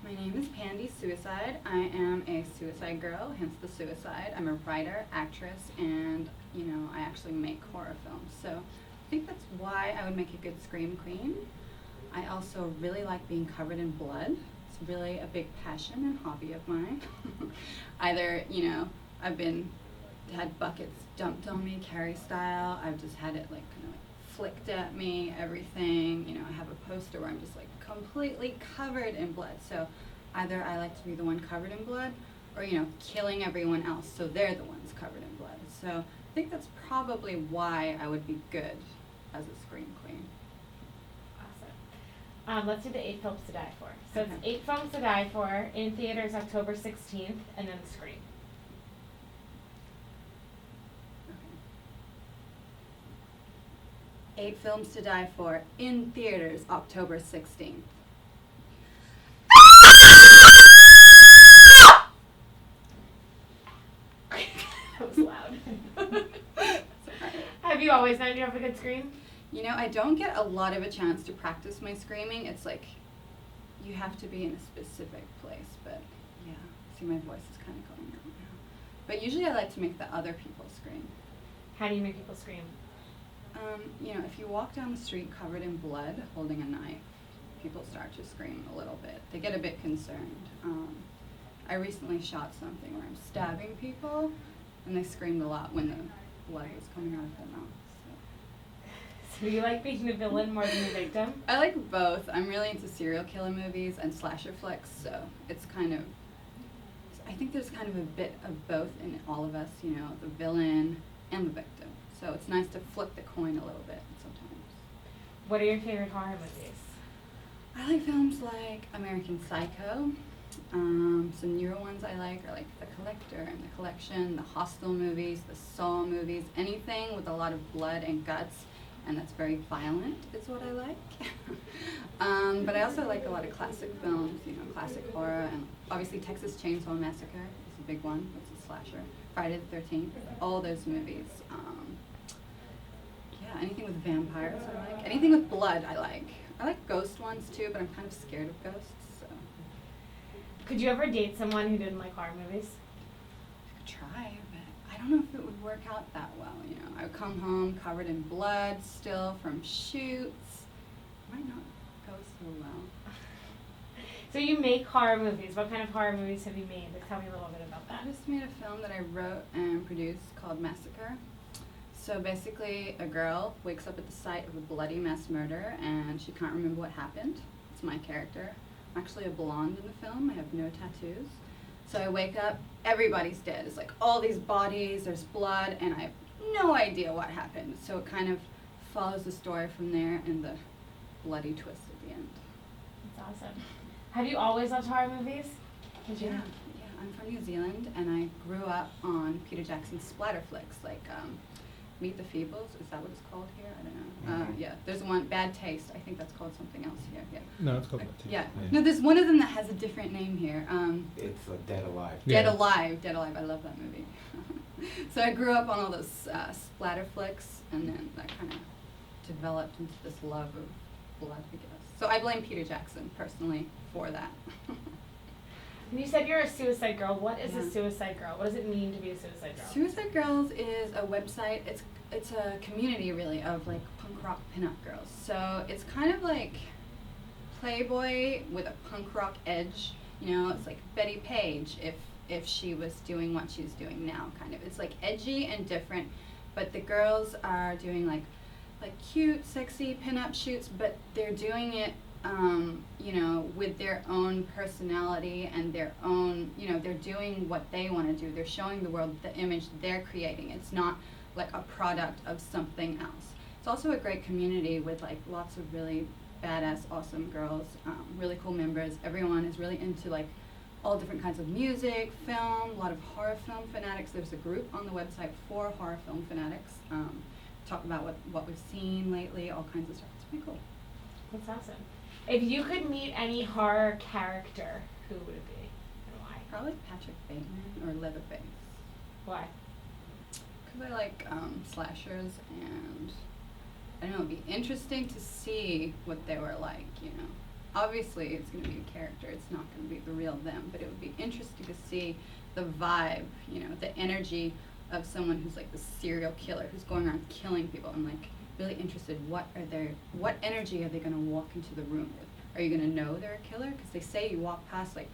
My name is Pandie Suicide. I am a suicide girl, hence the suicide. I'm a writer, actress, and, I actually make horror films. So I think that's why I would make a good scream queen. I also really like being covered in blood. It's really a big passion and hobby of mine. Either, I've had buckets dumped on me, Carrie style. I've just had it flicked at me, everything. I have a poster where I'm just completely covered in blood. So either I like to be the one covered in blood or, killing everyone else so they're the ones covered in blood. So I think that's probably why I would be good as a scream queen. Awesome. Let's do the 8 films to die for. So Okay. It's 8 films to die for in theaters October 16th and then Scream. Okay. 8 films to die for in theaters October 16th. That was loud. Have you always known you have a good scream? I don't get a lot of a chance to practice my screaming. It's you have to be in a specific place, but yeah. See, my voice is kind of going out now. But usually I like to make the other people scream. How do you make people scream? If you walk down the street covered in blood, holding a knife, people start to scream a little bit. They get a bit concerned. I recently shot something where I'm stabbing people, and they screamed a lot when the blood was coming out of their mouth. So you like being the villain more than the victim? I like both. I'm really into serial killer movies and slasher flicks, so it's I think there's kind of a bit of both in all of us, the villain and the victim. So it's nice to flip the coin a little bit sometimes. What are your favorite horror movies? I like films like American Psycho. Some newer ones I like are like The Collector and The Collection, the Hostel movies, the Saw movies, anything with a lot of blood and guts and that's very violent is what I like. But I also like a lot of classic films, classic horror, and obviously Texas Chainsaw Massacre is a big one. It's a slasher. Friday the 13th, all those movies. Anything with vampires I like. Anything with blood I like. I like ghost ones too, but I'm kind of scared of ghosts. So. Could you ever date someone who didn't like horror movies? I could try, but I don't know if it would work out that well. I would come home covered in blood still from shoots. It might not go so well. So you make horror movies. What kind of horror movies have you made? Tell me a little bit about that. I just made a film that I wrote and produced called Massacre. So basically, a girl wakes up at the site of a bloody mass murder, and she can't remember what happened. It's my character. I'm actually a blonde in the film. I have no tattoos. So I wake up, everybody's dead. It's all these bodies, there's blood, and I have no idea what happened. So it kind of follows the story from there and the bloody twist at the end. That's awesome. Have you always loved horror movies? Yeah, I'm from New Zealand, and I grew up on Peter Jackson's splatter flicks, like Meet the Feebles. Is that what it's called here? I don't know. Yeah, there's one, Bad Taste. I think that's called something else here. Yeah. No, it's called Bad Taste. Yeah. No, there's one of them that has a different name here. It's Dead Alive. Dead Alive. Dead Alive. I love that movie. So I grew up on all those splatter flicks, and then that kind of developed into this love of blood, I guess. So I blame Peter Jackson personally for that. And you said you're a suicide girl. What is a suicide girl? What does it mean to be a suicide girl? Suicide Girls is a website. It's a community really of punk rock pinup girls. So it's kind of like Playboy with a punk rock edge. It's like Betty Page if she was doing what she's doing now, kind of. It's edgy and different, but the girls are doing like cute, sexy pinup shoots, but they're doing it with their own personality and their own, they're doing what they want to do. They're showing the world the image they're creating. It's not like a product of something else. It's also a great community with lots of really badass, awesome girls, really cool members. Everyone is really into all different kinds of music, film, a lot of horror film fanatics. There's a group on the website for horror film fanatics. Talk about what we've seen lately, all kinds of stuff. It's pretty cool. That's awesome. If you could meet any horror character, who would it be and why? Probably Patrick Bateman or Leatherface. Why? Because I like slashers, and I don't know, it'd be interesting to see what they were like, obviously it's going to be a character. It's not going to be the real them, but it would be interesting to see the vibe, you know, the energy of someone who's like the serial killer who's going around killing people. I'm like really interested. What energy are they going to walk into the room with? Are you going to know they're a killer? Because they say you walk past like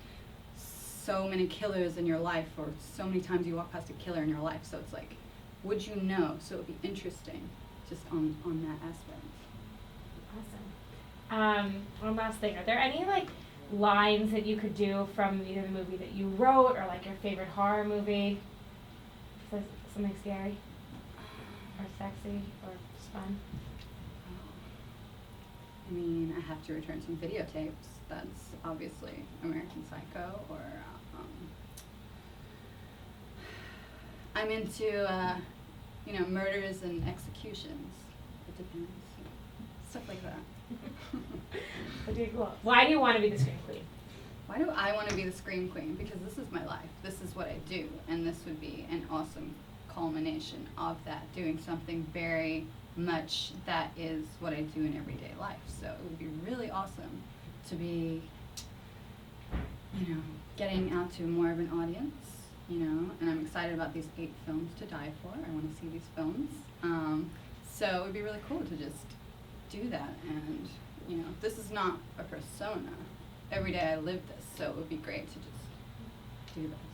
so many killers in your life, or so many times you walk past a killer in your life. So it's like, would you know? So it would be interesting, just on that aspect. Awesome. One last thing. Are there any like lines that you could do from either the movie that you wrote or like your favorite horror movie? So something scary or sexy or just fun? I mean, I have to return some videotapes. That's obviously American Psycho, or I'm into you know, murders and executions. It depends. Stuff like that. Okay, cool. Why do you want to be the Scream Queen? Why do I want to be the Scream Queen? Because this is my life. This is what I do. And this would be an awesome culmination of that, doing something very much that is what I do in everyday life. So it would be really awesome to be, you know, getting out to more of an audience, you know, and I'm excited about these 8 films to die for. I want to see these films. So it would be really cool to just do that. And, you know, this is not a persona. Every day I live this, so it would be great to just do that.